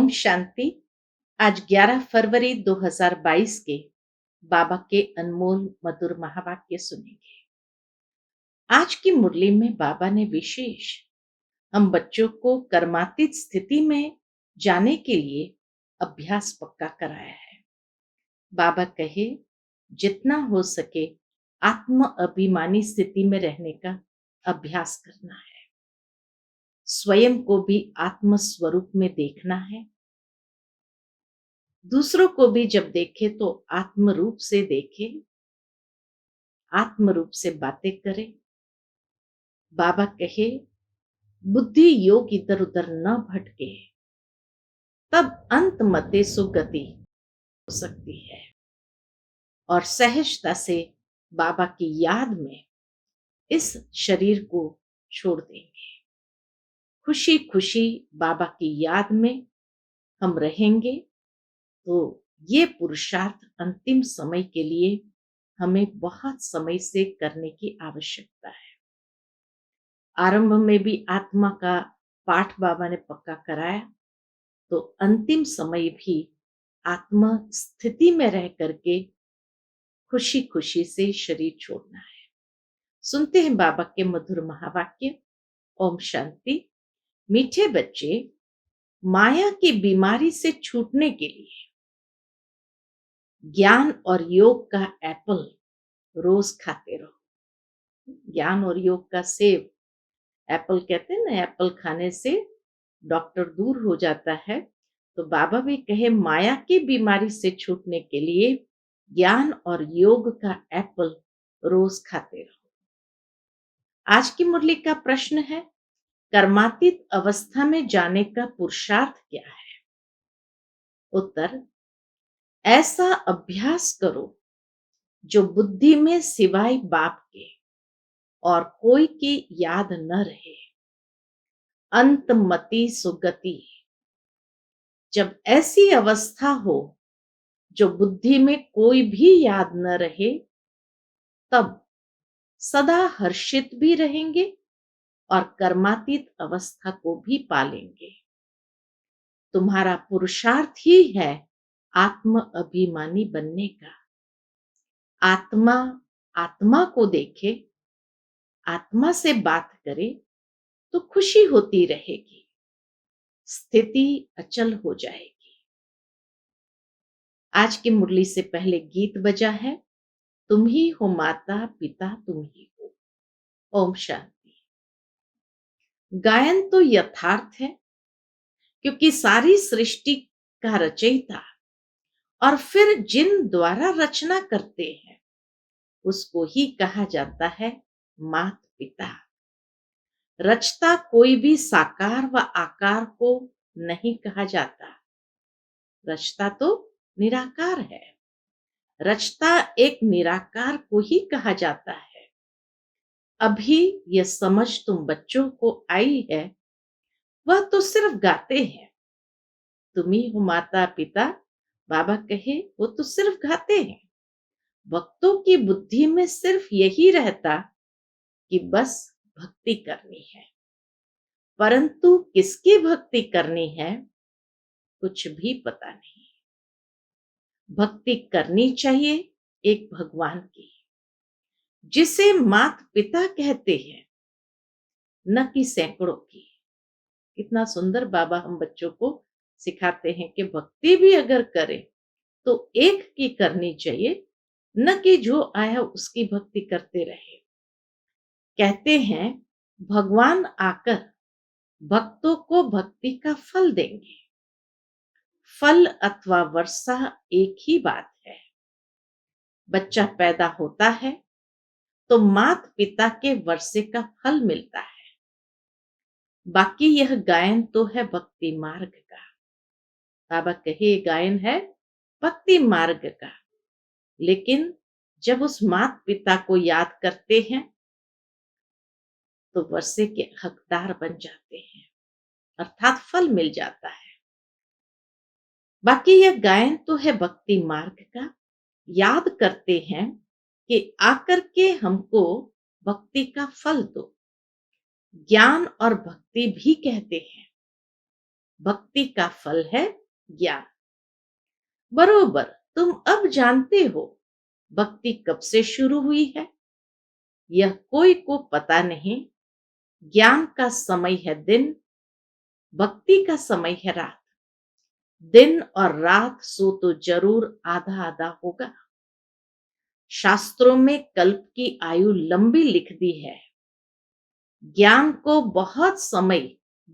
ओम शांति। आज 11 फरवरी 2022 के बाबा के अनमोल मधुर महावाक्य सुनेंगे। आज की मुरली में बाबा ने विशेष हम बच्चों को कर्मातीत स्थिति में जाने के लिए अभ्यास पक्का कराया है। बाबा कहे, जितना हो सके आत्म अभिमानी स्थिति में रहने का अभ्यास करना है। स्वयं को भी आत्म स्वरूप में देखना है। दूसरों को भी जब देखे तो आत्म रूप से देखे, आत्म रूप से बातें करे। बाबा कहे, बुद्धि योग इधर उधर न भटके, तब अंत मते सुगति हो सकती है। और सहजता से बाबा की याद में इस शरीर को छोड़ देंगे। खुशी खुशी बाबा की याद में हम रहेंगे तो ये पुरुषार्थ अंतिम समय के लिए हमें बहुत समय से करने की आवश्यकता है। आरंभ में भी आत्मा का पाठ बाबा ने पक्का कराया, तो अंतिम समय भी आत्मा स्थिति में रह करके खुशी खुशी से शरीर छोड़ना है। सुनते हैं बाबा के मधुर महावाक्य। ओम शांति। मीठे बच्चे, माया की बीमारी से छूटने के लिए ज्ञान और योग का एप्पल रोज खाते रहो। ज्ञान और योग का सेब, एप्पल कहते हैं ना, एप्पल खाने से डॉक्टर दूर हो जाता है। तो बाबा भी कहे, माया की बीमारी से छूटने के लिए ज्ञान और योग का एप्पल रोज खाते रहो। आज की मुरली का प्रश्न है, कर्मातीत अवस्था में जाने का पुरुषार्थ क्या है? उत्तर, ऐसा अभ्यास करो जो बुद्धि में सिवाय बाप के और कोई की याद न रहे। अंतमति सुगति। जब ऐसी अवस्था हो जो बुद्धि में कोई भी याद न रहे, तब सदा हर्षित भी रहेंगे और कर्मातीत अवस्था को भी पालेंगे। तुम्हारा पुरुषार्थ ही है आत्म अभिमानी बनने का। आत्मा आत्मा को देखे, आत्मा से बात करे तो खुशी होती रहेगी, स्थिति अचल हो जाएगी। आज की मुरली से पहले गीत बजा है, तुम ही हो माता पिता तुम ही हो। ओम शांति। गायन तो यथार्थ है, क्योंकि सारी सृष्टि का रचयिता और फिर जिन द्वारा रचना करते हैं उसको ही कहा जाता है मात पिता। रचता कोई भी साकार व आकार को नहीं कहा जाता। रचता तो निराकार है। रचता एक निराकार को ही कहा जाता है। अभी यह समझ तुम बच्चों को आई है, वह तो सिर्फ गाते हैं। तुम ही हो माता पिता, बाबा कहे, वो तो सिर्फ गाते हैं। भक्तों की बुद्धि में सिर्फ यही रहता कि बस भक्ति करनी है, परंतु किसकी भक्ति करनी है कुछ भी पता नहीं। भक्ति करनी चाहिए एक भगवान की, जिसे माता पिता कहते हैं, न कि सैकड़ों की। कितना सुंदर बाबा हम बच्चों को सिखाते हैं कि भक्ति भी अगर करें तो एक की करनी चाहिए, न कि जो आया उसकी भक्ति करते रहे। कहते हैं, भगवान आकर भक्तों को भक्ति का फल देंगे। फल अथवा वर्षा एक ही बात है। बच्चा पैदा होता है तो माता पिता के वर्षे का फल मिलता है। बाकी यह गायन तो है भक्ति मार्ग का। बाबा कहे, गायन है भक्ति मार्ग का। लेकिन जब उस माता पिता को याद करते हैं तो वर्षे के हकदार बन जाते हैं, अर्थात फल मिल जाता है। बाकी यह गायन तो है भक्ति मार्ग का। याद करते हैं कि आकर के हमको भक्ति का फल दो। ज्ञान और भक्ति भी कहते हैं। भक्ति का फल है ज्ञान। बरोबर, तुम अब जानते हो भक्ति कब से शुरू हुई है। यह कोई को पता नहीं। ज्ञान का समय है दिन, भक्ति का समय है रात। दिन और रात सो तो जरूर आधा आधा होगा। शास्त्रों में कल्प की आयु लंबी लिख दी है। ज्ञान को बहुत समय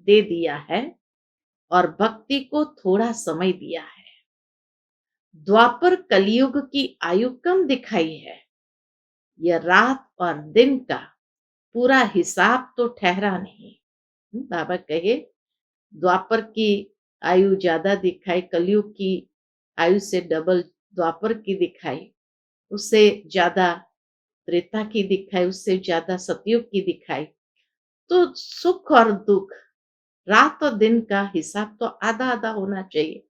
दे दिया है और भक्ति को थोड़ा समय दिया है। द्वापर कलयुग की आयु कम दिखाई है। यह रात और दिन का पूरा हिसाब तो ठहरा नहीं। बाबा कहे द्वापर की आयु ज्यादा दिखाई, कलयुग की आयु से डबल द्वापर की दिखाई, उससे ज्यादा त्रेता की दिखाई, उससे ज्यादा सतयुग की दिखाई। तो सुख और दुख, रात और दिन का हिसाब तो आधा आधा होना चाहिए।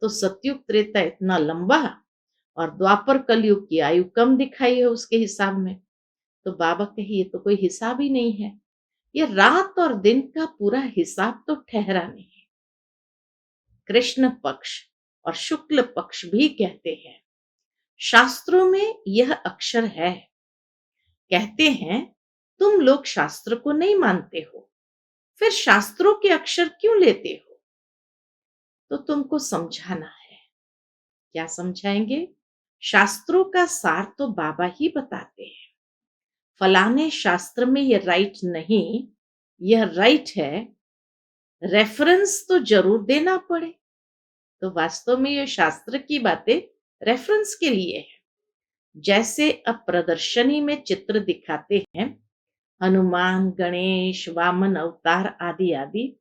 तो सतयुग त्रेता इतना लंबा और द्वापर कलयुग की आयु कम दिखाई है उसके हिसाब में। तो बाबा कहिए तो कोई हिसाब ही नहीं है। ये रात और दिन का पूरा हिसाब तो ठहरा नहीं। कृष्ण पक्ष और शुक्ल पक्ष भी कहते हैं। शास्त्रों में यह अक्षर है। कहते हैं तुम लोग शास्त्र को नहीं मानते हो, फिर शास्त्रों के अक्षर क्यों लेते हो। तो तुमको समझाना है। क्या समझाएंगे। शास्त्रों का सार तो बाबा ही बताते हैं। फलाने शास्त्र में यह राइट नहीं, यह राइट है, रेफरेंस तो जरूर देना पड़े। तो वास्तव में ये शास्त्र की बातें रेफरेंस के लिए है। जैसे अब प्रदर्शनी में चित्र दिखाते हैं, हनुमान, गणेश, वामन अवतार आदि आदि,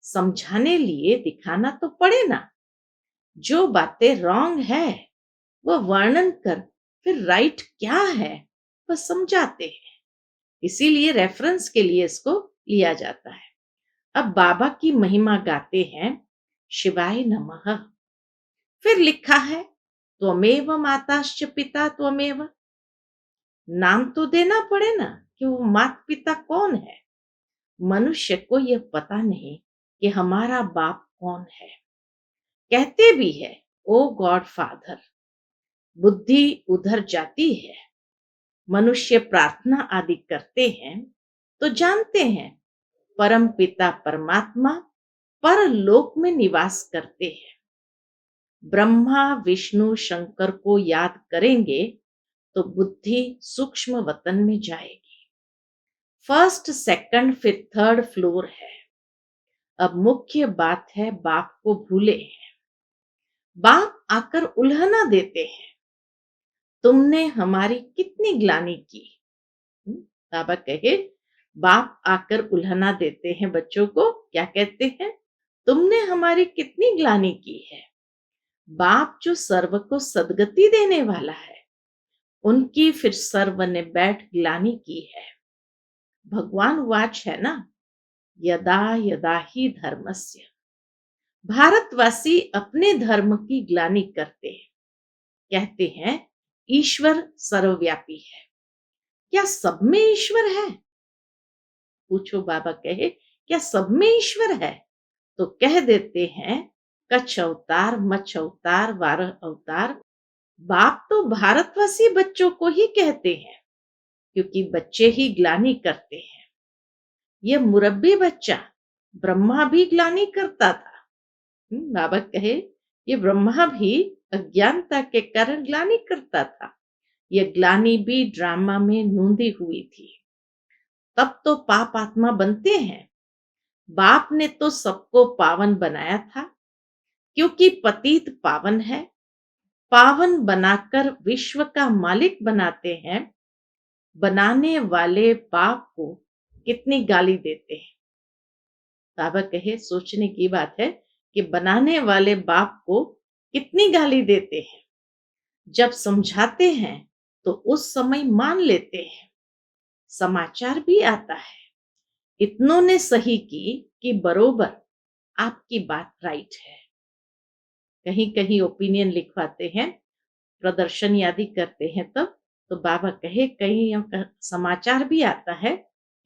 समझाने लिए दिखाना तो पड़े ना। जो बातें रॉन्ग है वह वर्णन कर फिर राइट क्या है वह समझाते हैं। इसीलिए रेफरेंस के लिए इसको लिया जाता है। अब बाबा की महिमा गाते हैं, शिवाय नमः। फिर लिखा है त्वमेव माताश्च पिता त्वमेव। नाम तो देना पड़े ना कि वो माता पिता कौन है। मनुष्य को यह पता नहीं कि हमारा बाप कौन है। कहते भी है ओ गॉड फादर। बुद्धि उधर जाती है। मनुष्य प्रार्थना आदि करते हैं तो जानते हैं परम पिता परमात्मा परलोक में निवास करते हैं। ब्रह्मा विष्णु शंकर को याद करेंगे तो बुद्धि सूक्ष्म वतन में जाएगी। फर्स्ट सेकंड फिर थर्ड फ्लोर है। अब मुख्य बात है बाप को भूले हैं। बाप आकर उल्हना देते हैं, तुमने हमारी कितनी ग्लानि की। बाबा कहे बाप आकर उल्हना देते हैं बच्चों को। क्या कहते हैं, तुमने हमारी कितनी ग्लानि की है। बाप जो सर्व को सदगति देने वाला है, उनकी फिर सर्व ने बैठ ग्लानि की है। भगवान वाच है ना, यदा यदा ही धर्मस्य। भारतवासी अपने धर्म की ग्लानि करते हैं। कहते हैं ईश्वर सर्वव्यापी है। क्या सब में ईश्वर है। पूछो, बाबा कहे क्या सब में ईश्वर है। तो कह देते हैं कच्छ अवतार, मच्छ अवतार, वारह अवतार। बाप तो भारतवासी बच्चों को ही कहते हैं, क्योंकि बच्चे ही ग्लानि करते हैं। यह मुरब्बी बच्चा ब्रह्मा भी ग्लानि करता था। बाबा कहे ये ब्रह्मा भी अज्ञानता के कारण ग्लानि करता था। यह ग्लानि भी ड्रामा में नूंदी हुई थी। तब तो पाप आत्मा बनते हैं। बाप ने तो सबको पावन बनाया था, क्योंकि पतित पावन है। पावन बनाकर विश्व का मालिक बनाते हैं। बनाने वाले बाप को कितनी गाली देते हैं। बाबा कहे सोचने की बात है कि बनाने वाले बाप को कितनी गाली देते हैं। जब समझाते हैं तो उस समय मान लेते हैं। समाचार भी आता है, इतनों ने सही की कि बरोबर आपकी बात राइट है। कहीं कहीं ओपिनियन लिखवाते हैं, प्रदर्शन आदि करते हैं तब तो बाबा कहे कहीं समाचार भी आता है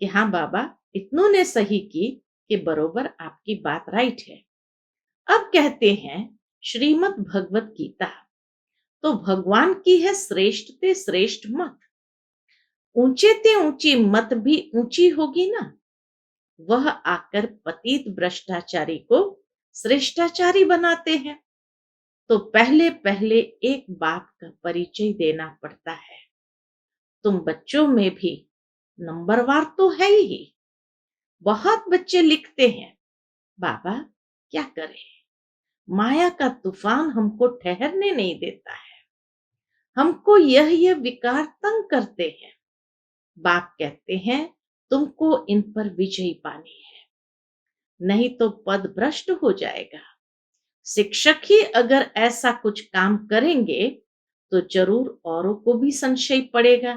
कि हाँ बाबा इतनों ने सही की कि बरोबर आपकी बात राइट है। अब कहते हैं श्रीमद् भगवत गीता तो भगवान की है श्रेष्ठ ते श्रेष्ठ मत। ऊंचे ते ऊंची मत भी ऊंची होगी ना। वह आकर पतित भ्रष्टाचारी को श्रेष्ठाचारी बनाते हैं। तो पहले पहले एक बाप का परिचय देना पड़ता है। तुम बच्चों में भी नंबरवार तो है ही। बहुत बच्चे लिखते हैं, बाबा क्या करें, माया का तूफान हमको ठहरने नहीं देता है, हमको यह विकार तंग करते हैं। बाप कहते हैं तुमको इन पर विजय पानी है, नहीं तो पद भ्रष्ट हो जाएगा। शिक्षक ही अगर ऐसा कुछ काम करेंगे तो जरूर औरों को भी संशय पड़ेगा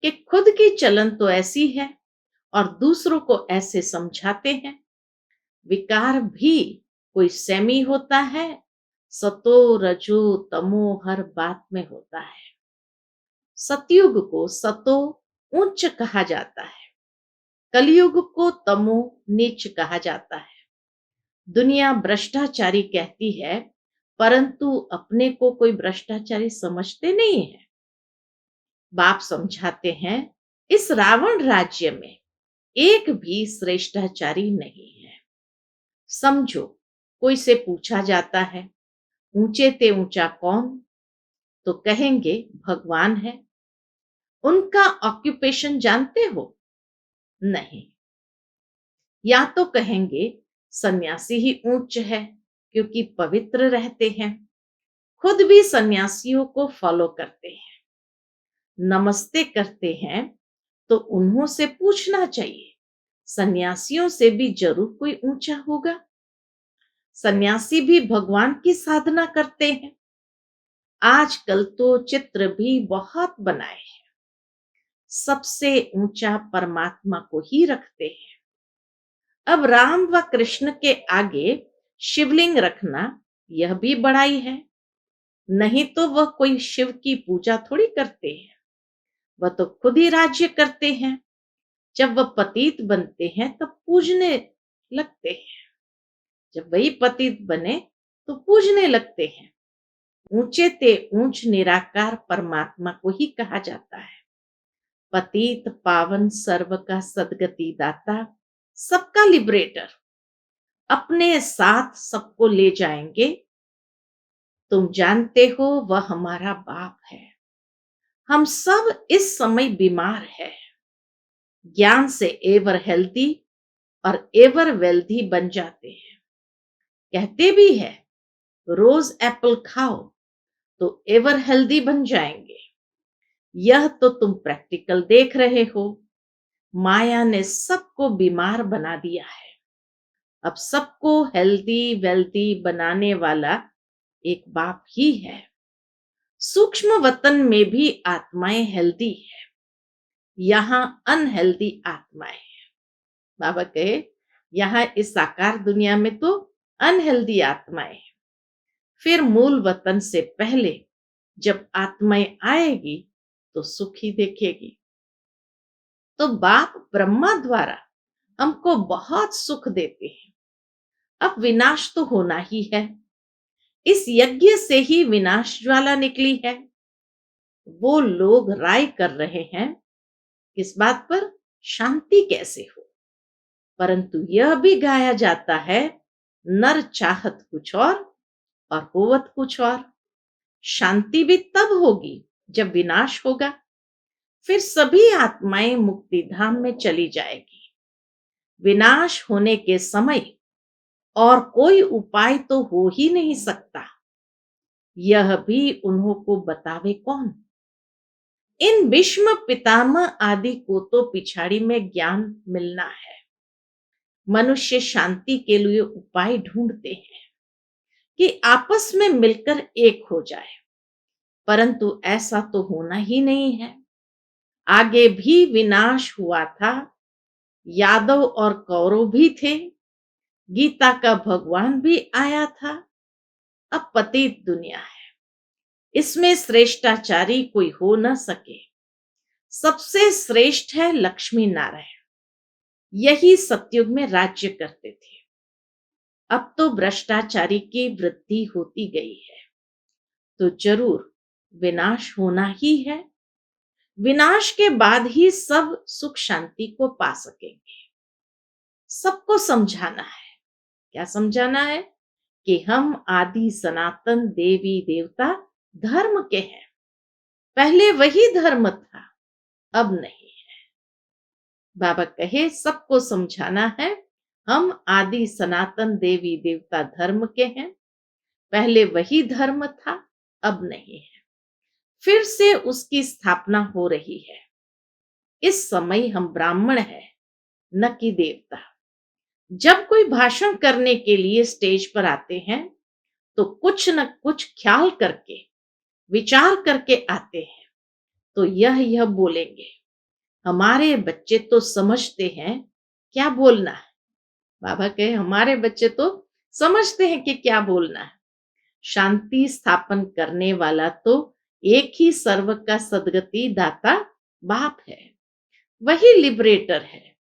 कि खुद की चलन तो ऐसी है और दूसरों को ऐसे समझाते हैं। विकार भी कोई सेमी होता है, सतो रजो तमो हर बात में होता है। सतयुग को सतो उच्च कहा जाता है, कलयुग को तमो नीच कहा जाता है। दुनिया भ्रष्टाचारी कहती है, परंतु अपने को कोई भ्रष्टाचारी समझते नहीं है। बाप समझाते हैं इस रावण राज्य में एक भी श्रेष्ठाचारी नहीं है। समझो कोई से पूछा जाता है ऊंचे ते ऊंचा कौन, तो कहेंगे भगवान है। उनका ऑक्यूपेशन जानते हो? नहीं। या तो कहेंगे सन्यासी ही उच्च है क्योंकि पवित्र रहते हैं, खुद भी सन्यासियों को फॉलो करते हैं, नमस्ते करते हैं। तो उन्हों से पूछना चाहिए सन्यासियों से भी जरूर कोई ऊंचा होगा। सन्यासी भी भगवान की साधना करते हैं। आजकल तो चित्र भी बहुत बनाए हैं, सबसे ऊंचा परमात्मा को ही रखते हैं। अब राम व कृष्ण के आगे शिवलिंग रखना यह भी बड़ाई है। नहीं तो वह कोई शिव की पूजा थोड़ी करते हैं, वह तो खुद ही राज्य करते हैं। जब वह पतित बनते हैं तब पूजने लगते हैं, जब वही पतित बने तो पूजने लगते हैं। ऊंचे ते ऊंच निराकार परमात्मा को ही कहा जाता है। पतित पावन सर्व का सदगति दाता, सबका लिबरेटर, अपने साथ सबको ले जाएंगे। तुम जानते हो वह हमारा बाप है। हम सब इस समय बीमार है, ज्ञान से एवर हेल्दी और एवर वेल्दी बन जाते हैं। कहते भी है रोज एप्पल खाओ तो एवर हेल्दी बन जाएंगे। यह तो तुम प्रैक्टिकल देख रहे हो। माया ने सबको बीमार बना दिया है। अब सबको हेल्दी वेल्दी बनाने वाला एक बाप ही है। सूक्ष्म वतन में भी आत्माएं हेल्दी है, यहां अनहेल्दी आत्माएं हैं। बाबा कहे यहां इस साकार दुनिया में तो अनहेल्दी आत्माएं हैं। फिर मूल वतन से पहले जब आत्माएं आएगी तो सुखी देखेगी। तो बाप ब्रह्मा द्वारा हमको बहुत सुख देते हैं। अब विनाश तो होना ही है। इस यज्ञ से ही विनाश ज्वाला निकली है। वो लोग राय कर रहे हैं किस बात पर, शांति कैसे हो। परंतु यह भी गाया जाता है नर चाहत कुछ और होवत कुछ और। शांति भी तब होगी जब विनाश होगा, फिर सभी आत्माएं मुक्ति धाम में चली जाएगी। विनाश होने के समय और कोई उपाय तो हो ही नहीं सकता। यह भी उन्हों को बतावे कौन। इन भीष्म पितामह आदि को तो पिछाड़ी में ज्ञान मिलना है। मनुष्य शांति के लिए उपाय ढूंढते हैं कि आपस में मिलकर एक हो जाए, परंतु ऐसा तो होना ही नहीं है। आगे भी विनाश हुआ था, यादव और कौरव भी थे, गीता का भगवान भी आया था। अब पतित दुनिया है, इसमें श्रेष्ठाचारी कोई हो न सके। सबसे श्रेष्ठ है लक्ष्मी नारायण, यही सतयुग में राज्य करते थे। अब तो भ्रष्टाचारी की वृद्धि होती गई है, तो जरूर विनाश होना ही है। विनाश के बाद ही सब सुख शांति को पा सकेंगे। सबको समझाना है। क्या समझाना है? कि हम आदि सनातन देवी देवता धर्म के हैं। पहले वही धर्म था, अब नहीं है। बाबा कहे सबको समझाना है, हम आदि सनातन देवी देवता धर्म के हैं। पहले वही धर्म था, अब नहीं है। फिर से उसकी स्थापना हो रही है। इस समय हम ब्राह्मण हैं, न कि देवता। जब कोई भाषण करने के लिए स्टेज पर आते हैं, तो कुछ न कुछ ख्याल करके, विचार करके आते हैं। तो यह बोलेंगे। हमारे बच्चे तो समझते हैं क्या बोलना है। बाबा कहे हमारे बच्चे तो समझते हैं कि क्या बोलना है। शांति स्थापन करने वाला तो एक ही सर्व का सदगति दाता बाप है। वही लिबरेटर है।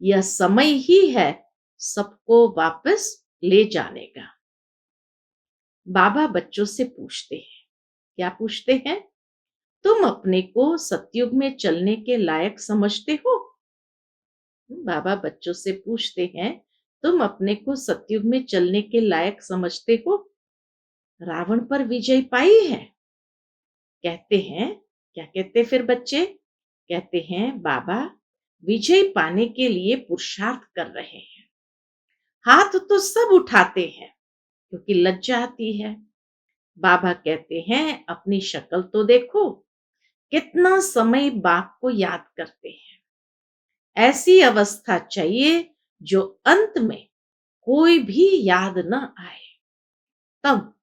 यह समय ही है सबको वापस ले जाने का। बाबा बच्चों से पूछते हैं। क्या पूछते हैं? तुम अपने को सतयुग में चलने के लायक समझते हो? बाबा बच्चों से पूछते हैं, तुम अपने को सतयुग में चलने के लायक समझते हो? रावण पर विजय पाई है? कहते हैं। क्या कहते फिर बच्चे? कहते हैं बाबा विजय पाने के लिए पुरुषार्थ कर रहे हैं। हाथ तो सब उठाते हैं क्योंकि लज्जा आती है। बाबा कहते हैं अपनी शक्ल तो देखो, कितना समय बाप को याद करते हैं। ऐसी अवस्था चाहिए जो अंत में कोई भी याद न आए, तब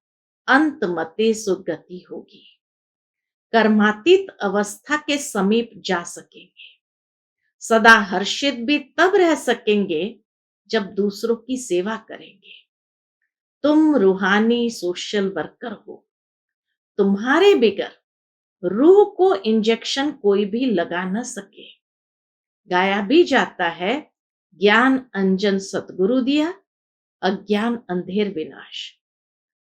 अंत मते सुगति होगी। कर्मातीत अवस्था के समीप जा सकेंगे। सदा हर्षित भी तब रह सकेंगे जब दूसरों की सेवा करेंगे। तुम रूहानी सोशल वर्कर हो। तुम्हारे बिगर रूह को इंजेक्शन कोई भी लगा न सके। गाया भी जाता है, ज्ञान अंजन सतगुरु दिया, अज्ञान अंधेर विनाश।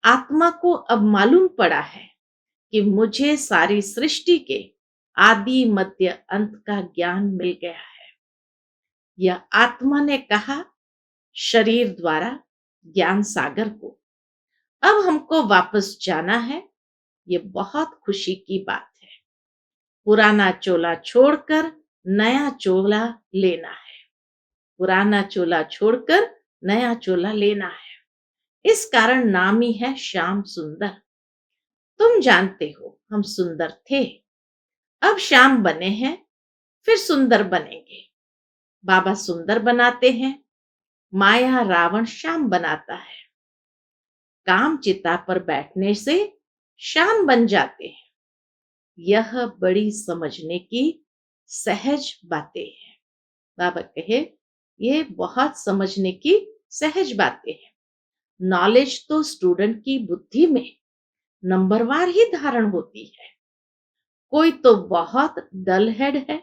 आत्मा को अब मालूम पड़ा है कि मुझे सारी सृष्टि के आदि मध्य अंत का ज्ञान मिल गया है। यह आत्मा ने कहा शरीर द्वारा ज्ञान सागर को। अब हमको वापस जाना है। ये बहुत खुशी की बात है। पुराना चोला छोड़कर नया चोला लेना है। पुराना चोला छोड़कर नया चोला लेना है। इस कारण नाम ही है श्याम सुंदर। तुम जानते हो हम सुंदर थे, अब श्याम बने हैं, फिर सुंदर बनेंगे। बाबा सुंदर बनाते हैं, माया रावण श्याम बनाता है। काम चिता पर बैठने से श्याम बन जाते हैं। यह बड़ी समझने की सहज बातें हैं। बाबा कहे ये बहुत समझने की सहज बातें हैं। नॉलेज तो स्टूडेंट की बुद्धि में नंबरवार ही धारण होती है। कोई तो बहुत डल हेड है।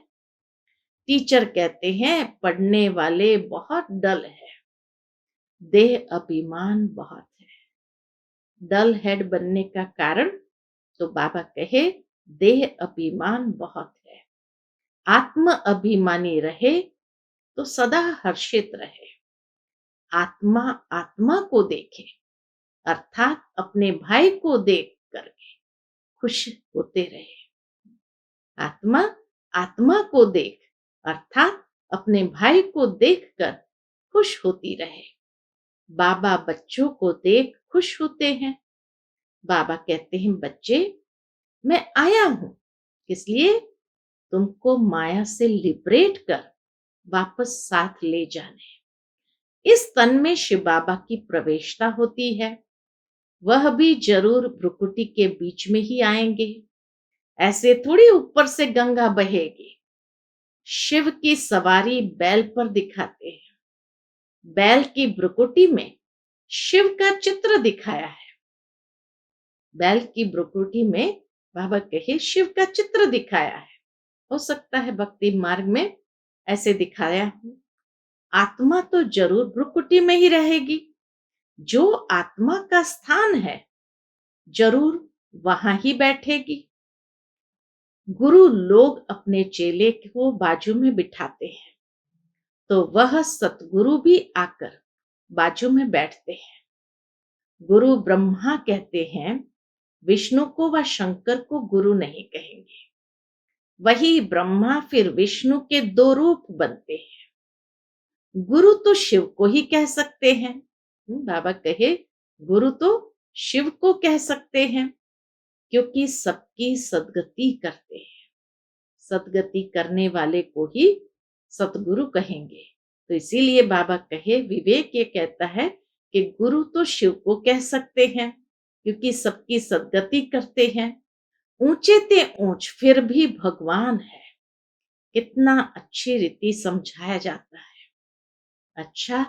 टीचर कहते हैं पढ़ने वाले बहुत डल है। देह अभिमान बहुत है। डल हेड बनने का कारण तो बाबा कहे देह अभिमान बहुत है। आत्म अभिमानी रहे तो सदा हर्षित रहे। आत्मा आत्मा को देखे, अर्थात अपने भाई को देख करके खुश होते रहे। आत्मा आत्मा को देख, अर्थात अपने भाई को देखकर खुश होती रहे। बाबा बच्चों को देख खुश होते हैं। बाबा कहते हैं बच्चे मैं आया हूं किस लिए? तुमको माया से लिबरेट कर वापस साथ ले जाने। इस तन में शिव बाबा की प्रवेशता होती है। वह भी जरूर भ्रुकुटी के बीच में ही आएंगे। ऐसे थोड़ी ऊपर से गंगा बहेगी। शिव की सवारी बैल पर दिखाते हैं। बैल की भ्रुकुटी में शिव का चित्र दिखाया है। बैल की भ्रुकुटी में बाबा कहे शिव का चित्र दिखाया है। हो सकता है भक्ति मार्ग में ऐसे दिखाया हो। आत्मा तो जरूर भ्रुकुटी में ही रहेगी। जो आत्मा का स्थान है जरूर वहां ही बैठेगी। गुरु लोग अपने चेले को बाजू में बिठाते हैं तो वह सतगुरु भी आकर बाजू में बैठते हैं। गुरु ब्रह्मा कहते हैं, विष्णु को व शंकर को गुरु नहीं कहेंगे। वही ब्रह्मा फिर विष्णु के दो रूप बनते हैं। गुरु तो शिव को ही कह सकते हैं। बाबा कहे गुरु तो शिव को कह सकते हैं, क्योंकि सबकी सदगति करते हैं। सदगति करने वाले को ही सतगुरु कहेंगे। तो इसीलिए बाबा कहे, विवेक ये कहता है कि गुरु तो शिव को कह सकते हैं, क्योंकि सबकी सदगति करते हैं। ऊंचे ते ऊंच फिर भी भगवान है। कितना अच्छी रीति समझाया जाता है। अच्छा,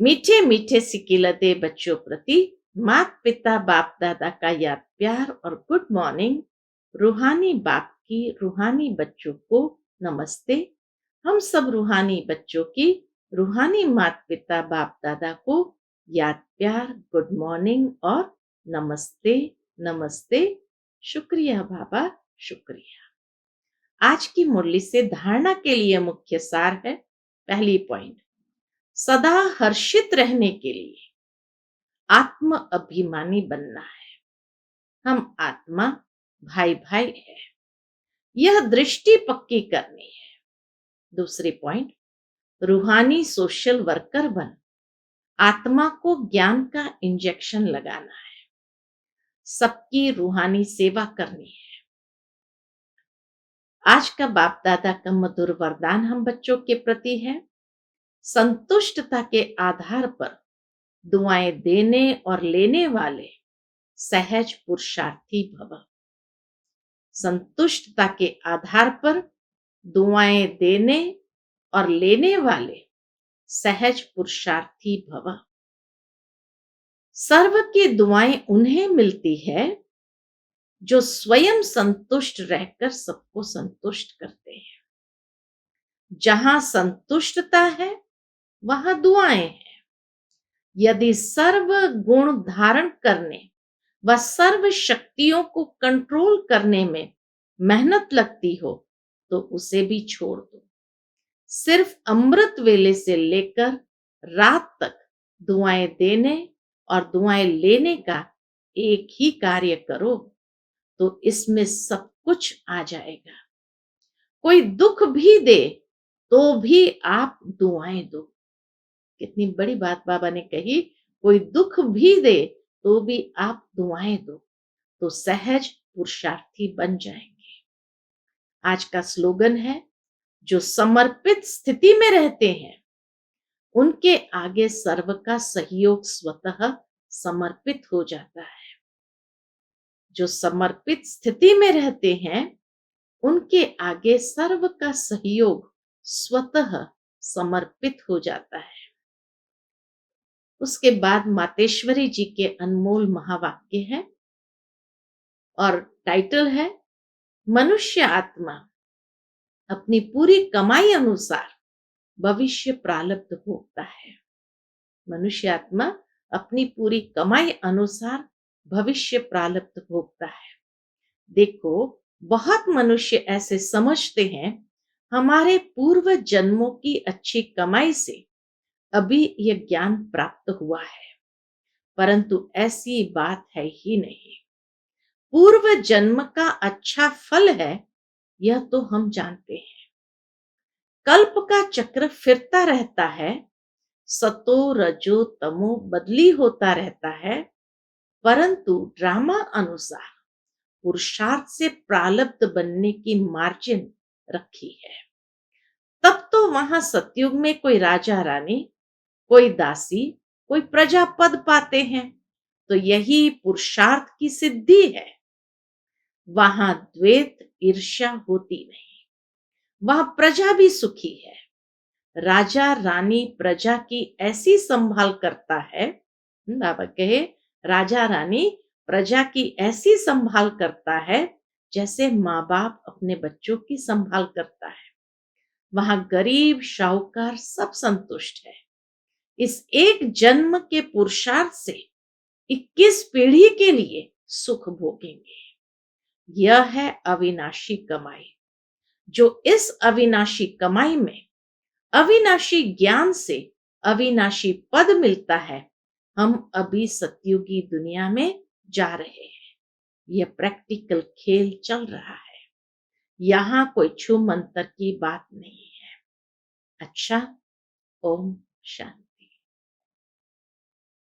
मीठे मीठे सिकिलते बच्चों प्रति माता पिता बाप दादा का याद प्यार और गुड मॉर्निंग। रूहानी बाप की रूहानी बच्चों को नमस्ते। हम सब रूहानी बच्चों की रूहानी माता पिता बाप दादा को याद प्यार, गुड मॉर्निंग और नमस्ते नमस्ते। शुक्रिया बाबा, शुक्रिया। आज की मुरली से धारणा के लिए मुख्य सार है। पहली पॉइंट, सदा हर्षित रहने के लिए आत्म अभिमानी बनना है। हम आत्मा भाई भाई है, यह दृष्टि पक्की करनी है। दूसरी पॉइंट, रूहानी सोशल वर्कर बन आत्मा को ज्ञान का इंजेक्शन लगाना है। सबकी रूहानी सेवा करनी है। आज का बाप दादा का मधुर वरदान हम बच्चों के प्रति है, संतुष्टता के आधार पर दुआएं देने और लेने वाले सहज पुरुषार्थी भव। संतुष्टता के आधार पर दुआएं देने और लेने वाले सहज पुरुषार्थी भव। सर्व की दुआएं उन्हें मिलती है जो स्वयं संतुष्ट रहकर सबको संतुष्ट करते हैं। जहां संतुष्टता है वहां दुआएं हैं। यदि सर्व गुण धारण करने व सर्व शक्तियों को कंट्रोल करने में मेहनत लगती हो तो उसे भी छोड़ दो। सिर्फ अमृत वेले से लेकर रात तक दुआएं देने और दुआएं लेने का एक ही कार्य करो तो इसमें सब कुछ आ जाएगा। कोई दुख भी दे तो भी आप दुआएं दो। कितनी बड़ी बात बाबा ने कही, कोई दुख भी दे तो भी आप दुआएं दो तो सहज पुरुषार्थी बन जाएंगे। आज का स्लोगन है, जो समर्पित स्थिति में रहते हैं उनके आगे सर्व का सहयोग स्वतः समर्पित हो जाता है। जो समर्पित स्थिति में रहते हैं उनके आगे सर्व का सहयोग स्वतः समर्पित हो जाता है। उसके बाद मातेश्वरी जी के अनमोल महावाक्य है और टाइटल है, मनुष्य आत्मा अपनी पूरी कमाई अनुसार भविष्य प्रारब्ध भोगता है। मनुष्य आत्मा अपनी पूरी कमाई अनुसार भविष्य प्रारब्ध भोगता है। देखो, बहुत मनुष्य ऐसे समझते हैं हमारे पूर्व जन्मों की अच्छी कमाई से अभी यह ज्ञान प्राप्त हुआ है, परंतु ऐसी बात है ही नहीं। पूर्व जन्म का अच्छा फल है यह तो हम जानते हैं। कल्प का चक्र फिरता रहता है, सतो रजो तमो बदली होता रहता है, परंतु ड्रामा अनुसार पुरुषार्थ से प्रारब्ध बनने की मार्जिन रखी है। तब तो वहां सतयुग में कोई राजा रानी, कोई दासी, कोई प्रजा पद पाते हैं, तो यही पुरुषार्थ की सिद्धि है। वहां द्वेष ईर्ष्या होती नहीं, वहां प्रजा भी सुखी है। राजा रानी प्रजा की ऐसी संभाल करता है, बाबा कहे राजा रानी प्रजा की ऐसी संभाल करता है जैसे माँ बाप अपने बच्चों की संभाल करता है। वहां गरीब साहूकार सब संतुष्ट है, इस एक जन्म के पुरुषार्थ से 21 पीढ़ी के लिए सुख भोगेंगे। यह है अविनाशी कमाई। जो इस अविनाशी कमाई में अविनाशी ज्ञान से अविनाशी पद मिलता है, हम अभी सतयुगी दुनिया में जा रहे हैं। यह प्रैक्टिकल खेल चल रहा है। यहां कोई छू मंतर की बात नहीं है। अच्छा, ओम शांति।